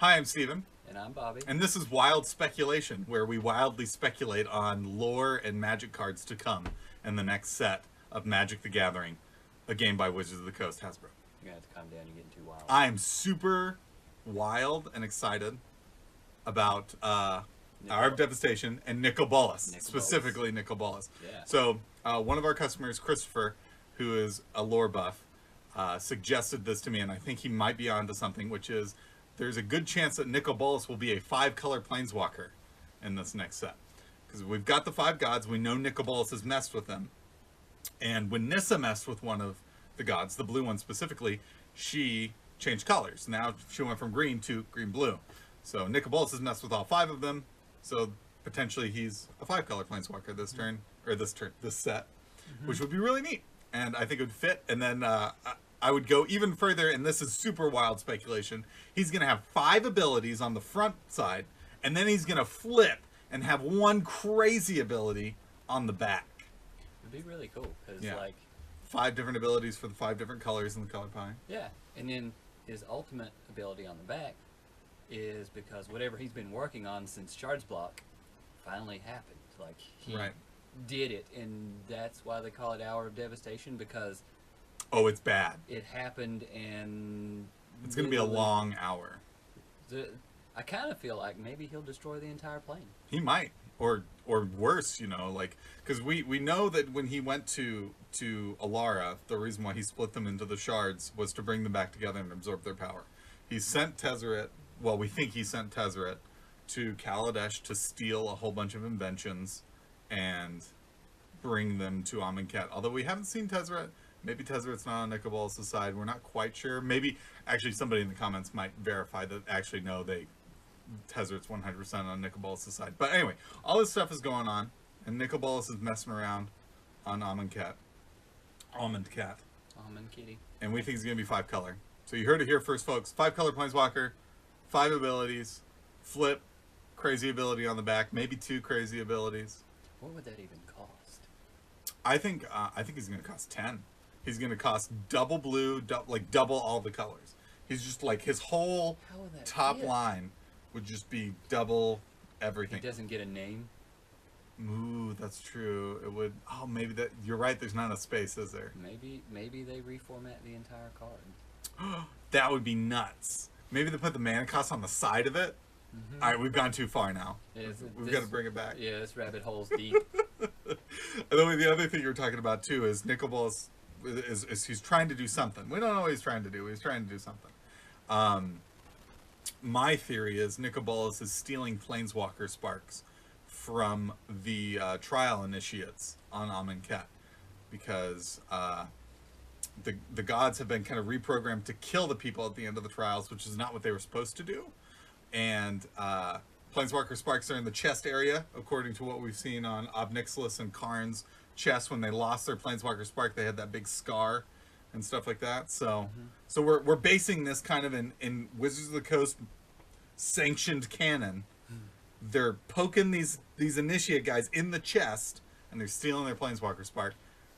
Hi, I'm Steven, And I'm Bobby. and this is Wild Speculation, where we wildly speculate on lore and magic cards to come in the next set of Magic the Gathering, a game by Wizards of the Coast, Hasbro. You're going to have to calm down. You're getting too wild. I am super wild and excited about Hour of Devastation and Nicol Bolas, Nicol specifically Nicol Bolas. Yeah. So one of our customers, Christopher, who is a lore buff, suggested this to me, and I think he might be onto something, which is there's a good chance that Nicol Bolas will be a 5-color planeswalker in this next set. Because we've got the 5 gods, we know Nicol Bolas has messed with them. And when Nissa messed with one of the gods, the blue one specifically, she changed colors. Now she went from green to green-blue. So Nicol Bolas has messed with all 5 of them, so potentially he's a 5-color planeswalker this turn, or this set, which would be really neat. And I think it would fit. And then I would go even further, and this is super wild speculation. He's going to have 5 abilities on the front side, and then he's going to flip and have 1 crazy ability on the back. It'd be really cool because, Yeah. like, 5 different abilities for the 5 different colors in the color pie. yeah. And then his ultimate ability on the back is because whatever he's been working on since Shards Block finally happened. Like, he Right. did it, and that's why they call it Hour of Devastation, because Oh, it's bad. it happened and It's going to be a literally- long hour. I kind of feel like maybe he'll destroy the entire plane. He might, or worse, you know, like, because we know that when he went to Alara, the reason why he split them into the shards was to bring them back together and absorb their power. He sent Tezzeret, well, we think he sent Tezzeret to Kaladesh to steal a whole bunch of inventions and bring them to Amonkhet. Although we haven't seen Tezzeret, maybe Tezzeret's not on Nicol Bolas' side. We're not quite sure. Maybe actually somebody in the comments might verify that actually no, Tezzeret's 100% on Nicol Bolas' side. But anyway, all this stuff is going on, and Nicol Bolas is messing around on Amonkhet. Almond Cat. Almond Kitty. And we think he's going to be 5-color. So you heard it here first, folks. 5-color Planeswalker, 5 abilities, flip, crazy ability on the back, maybe 2 crazy abilities. What would that even cost? I think he's going to cost 10. He's going to cost double blue, double all the colors. He's just like, his whole How would that top fit? line would just be double He everything. doesn't get a name. Ooh, that's true. It would. Oh, maybe that. You're right. There's not a space, is there? Maybe they reformat the entire card. That would be nuts. Maybe they put the mana cost on the side of it. All right, we've gone too far now. We've got to bring it back. Yeah, this rabbit hole's deep. And then the other thing you were talking about too is Nicol Bolas is he's trying to do something. We don't know what he's trying to do. He's trying to do something. My theory is Nicol Bolas is stealing Planeswalker sparks from the trial initiates on Amonkhet because the gods have been kind of reprogrammed to kill the people at the end of the trials, which is not what they were supposed to do. And Planeswalker sparks are in the chest area, according to what we've seen on Ob Nixilis and Karn's chest. When they lost their Planeswalker spark, they had that big scar and stuff like that. So, so we're basing this kind of in Wizards of the Coast sanctioned canon. They're poking these initiate guys in the chest, and they're stealing their Planeswalker spark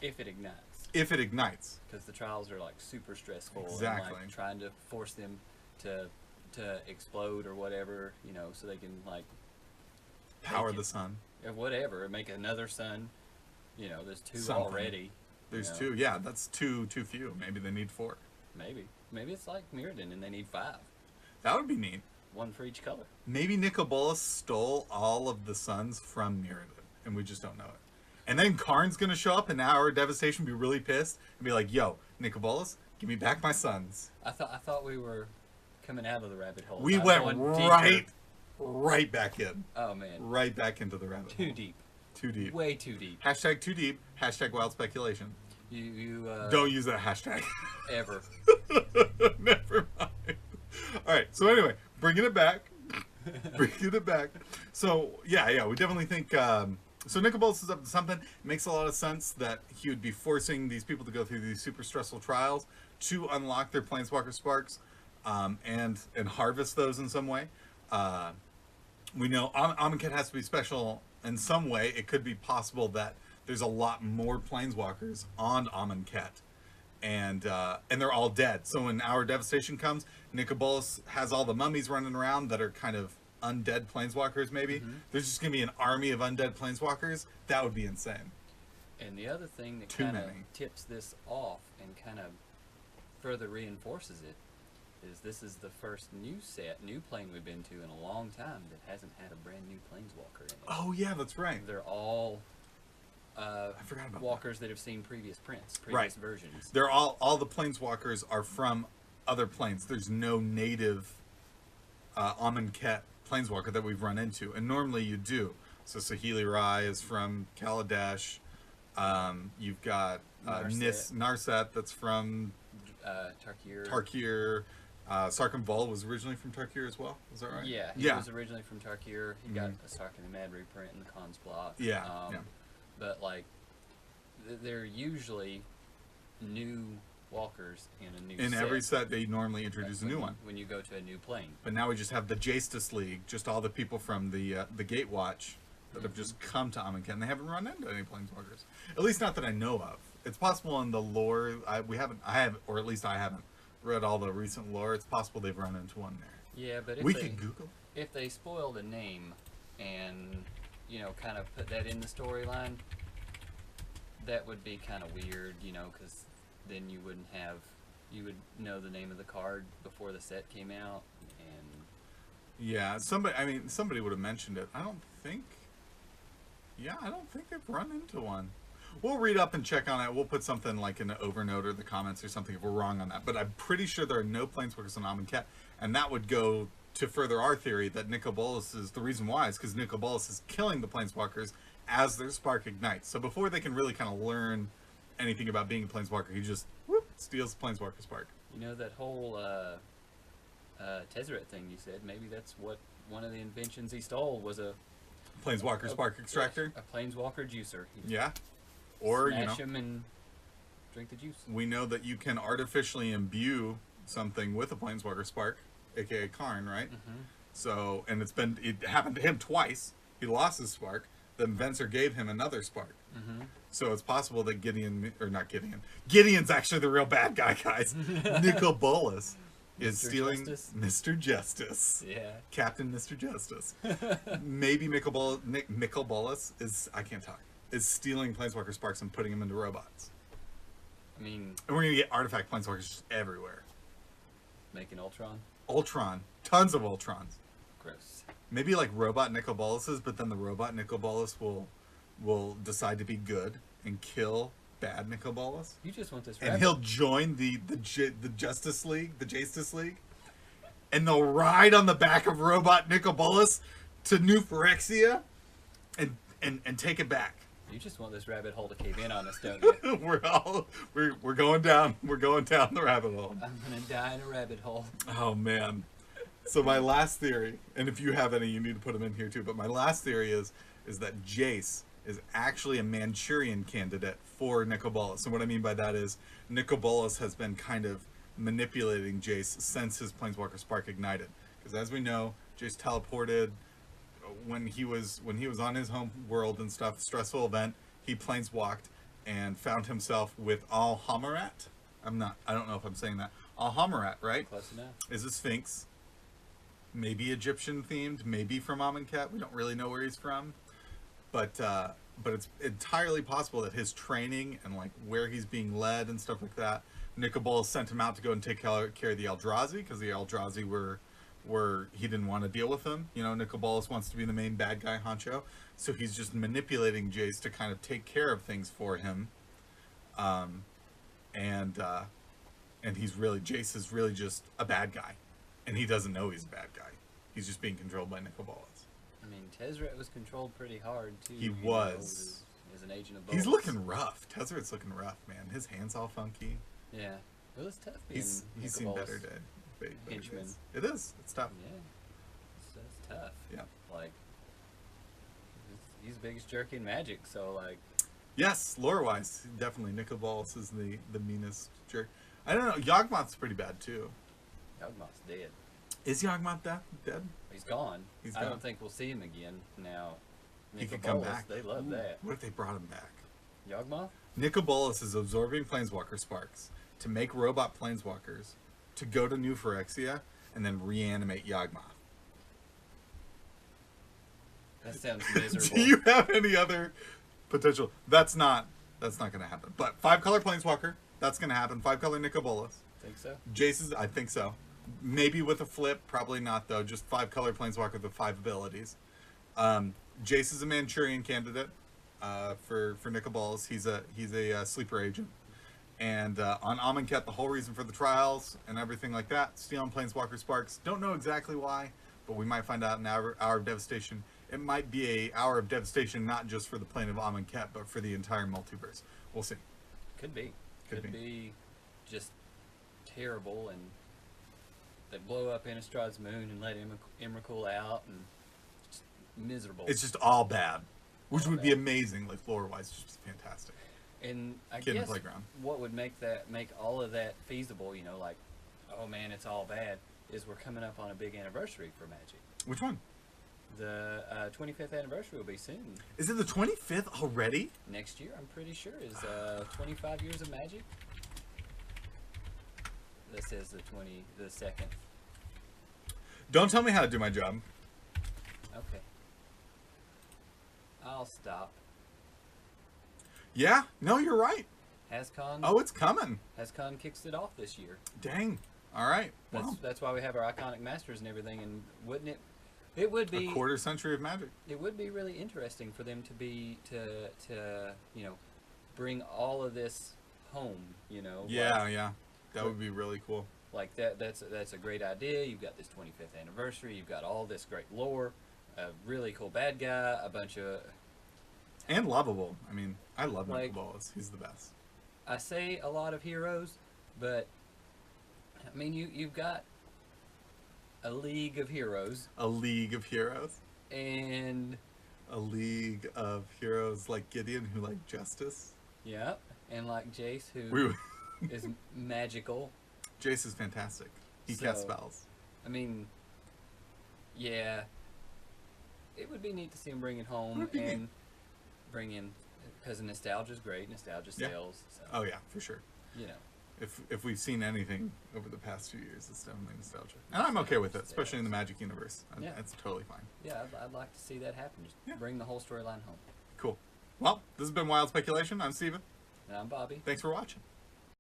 If it ignites. if it ignites. Because the trials are like super stressful. Exactly. And, like, trying to force them to explode or whatever, you know, so they can like Power make the it- sun. or whatever, make another sun. You know, there's 2 Something. already. There's you know. 2. Yeah, that's too few. Maybe they need 4. Maybe it's like Mirrodin and they need 5. That would be neat. 1 for each color. Maybe Nicol Bolas stole all of the suns from Mirrodin, and we just don't know it. And then Karn's gonna show up, and Hour of Devastation be really pissed and be like, "Yo, Nicol Bolas, give me back my suns." I thought we were coming out of the rabbit hole. We not went going deeper. right back in, Oh man, right back into the rabbit too hole. deep, Too deep. way too deep. Hashtag too deep. Hashtag wild speculation. You Don't use that hashtag. ever. Never mind. All right. So anyway, bringing it back. Bringing it back. So yeah, we definitely think. So Nicol Bolas is up to something. It makes a lot of sense that he would be forcing these people to go through these super stressful trials to unlock their Planeswalker sparks, and harvest those in some way. We know Amonkhet has to be special in some way. It could be possible that there's a lot more Planeswalkers on Amonkhet and they're all dead. So when our devastation comes, Nicobolus has all the mummies running around that are kind of undead planeswalkers. Maybe there's just gonna be an army of undead planeswalkers. That would be insane. And the other thing that Too kind of many. tips this off and kind of further reinforces it is this is the first new plane we've been to in a long time that hasn't had a brand new planeswalker in it. Oh yeah, that's right. They're all I forgot about walkers that have seen previous prints, Right. previous versions. They're all the planeswalkers are from other planes. There's no native Amonkhet planeswalker that we've run into, and normally you do. So Saheeli Rai is from Kaladesh. You've got Narset that's from Tarkir. Tarkir. Sarkhan Vol was originally from Tarkir as well. Is that right? Yeah, he was originally from Tarkir. He got a Sarkhan the Mad reprint in the Khans block. Yeah, But like, they're usually new walkers in a new In set. every set, they normally introduce a new one. When you go to a new plane. But now we just have the Justice League, just all the people from the Gatewatch that have just come to Amonkhet, and they haven't run into any planeswalkers. At least not that I know of. It's possible in the lore I haven't read all the recent lore. It's possible they've run into one there. Yeah, but We could Google. if they spoil the name and kind of put that in the storyline, that would be kind of weird, because then you would know the name of the card before the set came out, and Yeah, somebody would have mentioned it. I don't think they've run into one. We'll read up and check on it. We'll put something like in the overnote or the comments or something if we're wrong on that. But I'm pretty sure there are no planeswalkers on Amonkhet, and that would go to further our theory that Nicobolus is the reason why is because Nicobolus is killing the planeswalkers as their spark ignites. So before they can really kind of learn anything about being a planeswalker, he just steals the planeswalker spark. that whole Tezzeret thing you said, maybe that's what one of the inventions he stole was a Planeswalker spark extractor. a planeswalker juicer. He'd Yeah. Or smash him and drink the juice. we know that you can artificially imbue something with a planeswalker spark, aka Karn, right? So, and it happened to him twice. He lost his spark. Then Venser gave him another spark. So it's possible that Gideon's actually the real bad guy, guys. Nicobolus is Mr. stealing Justice? Mr. Justice. Yeah. Captain Mr. Justice. Maybe Nicobolus is stealing planeswalker sparks and putting them into robots. I mean, And we're gonna get artifact planeswalkers just everywhere. making Ultron. Ultron, tons of Ultrons. Gross. Maybe like robot Nicoboluses, but then the robot Nicobolus will decide to be good and kill bad Nicobolus, You just want this and rabbit. he'll join the Justice League, and they'll ride on the back of robot Nicobolus to New Phyrexia, and take it back. You just want this rabbit hole to cave in on us, don't you? we're going down the rabbit hole. I'm gonna die in a rabbit hole. Oh man. So my last theory, and if you have any, you need to put them in here too. But my last theory is that Jace is actually a Manchurian candidate for Nicobolus. And what I mean by that is Nicobolus has been kind of manipulating Jace since his Planeswalker Spark ignited. Because as we know, Jace teleported when he was on his home world and stuff. Stressful event. He planeswalked and found himself with Al-Hamarat. I don't know if I'm saying that. Al-Hamarat, right? Close enough. Is a Sphinx. Maybe Egyptian themed, maybe from Amonkhet. We don't really know where he's from, but it's entirely possible that his training and like where he's being led and stuff like that, Nicobolus sent him out to go and take care of the Eldrazi because the Eldrazi were he didn't want to deal with them. Nicobolus wants to be the main bad guy honcho, so he's just manipulating Jace to kind of take care of things for him, and Jace is really just a bad guy. And he doesn't know he's a bad guy. He's just being controlled by Nicobolus. I mean, Tezzeret was controlled pretty hard too. He was. As an agent of He's Bolas. looking rough. Tezzeret's looking rough, man. His hands all funky. Yeah, it was tough being He's seen Nicobolus. better henchman. days. It is. It's tough. Yeah, it's tough. Yeah. Like, he's the biggest jerk in Magic, so like. Yes, lore-wise, definitely Nicobolus is the meanest jerk. I don't know. Yawgmoth's pretty bad too. Yawgmoth's dead. Is Yawgmoth dead? He's gone. He's I gone. don't think we'll see him again now. He could come Nicobolus, back. They love Ooh, that. What if they brought him back? Yawgmoth? Nicobolus is absorbing Planeswalker sparks. to make robot planeswalkers, to go to New Phyrexia, and then reanimate Yawgmoth. That sounds miserable. Do you have any other potential? That's not going to happen. But 5-color planeswalker, that's going to happen. 5-color Nicol Bolas. Think so? Jace's, I think so. Maybe with a flip, probably not though. Just 5-color planeswalker with 5 abilities. Jace is a Manchurian candidate for Nicol Bolas. He's a sleeper agent. And on Amonkhet, the whole reason for the trials and everything like that, stealing Planeswalker Sparks. Don't know exactly why, but we might find out in Hour of Devastation. It might be a Hour of Devastation not just for the plane of Amonkhet, but for the entire multiverse. We'll see. Could be. Could be just terrible, and they blow up Innistrad's moon and let Emrakul out, and just miserable. It's just all bad, which All would be bad. amazing, like lore-wise, just fantastic. And I Kid in the guess playground. what would make all of that feasible, you know, like, oh man, it's all bad, is we're coming up on a big anniversary for Magic. Which one? The 25th anniversary will be soon. Is it the 25th already? Next year, I'm pretty sure, is 25 years of Magic. This says the 2nd. Don't tell me how to do my job. Okay. I'll stop. Yeah, no, you're right. HasCon. Oh, it's coming. HasCon kicks it off this year. Dang. All right. That's why we have our iconic masters and everything. And wouldn't it? It would be a quarter century of Magic. It would be really interesting for them to you know, bring all of this home. You know. Yeah, yeah. That would be really cool. Like that's a great idea. You've got this 25th anniversary. You've got all this great lore. A really cool bad guy. A bunch of. And lovable. I mean, I love Like- Nicol Bolas. He's the best. I say a lot of heroes, but I mean you've got a league of heroes, A league of heroes. and A league of heroes like Gideon who like justice. yeah, and like Jace who We, is magical. Jace is fantastic. He casts So- spells. I mean, yeah, it would be neat to see him bring it home Would be and bring in, because nostalgia is great. Nostalgia Yeah. sells. So, Oh yeah, for sure. you know, If we've seen anything over the past few years, it's definitely nostalgia, and I'm okay with it, especially in the Magic universe. Yeah. It's totally fine. yeah, I'd like to see that happen. Just Yeah. bring the whole storyline home. Cool. Well, this has been Wild Speculation. I'm Steven. And I'm Bobby. Thanks for watching.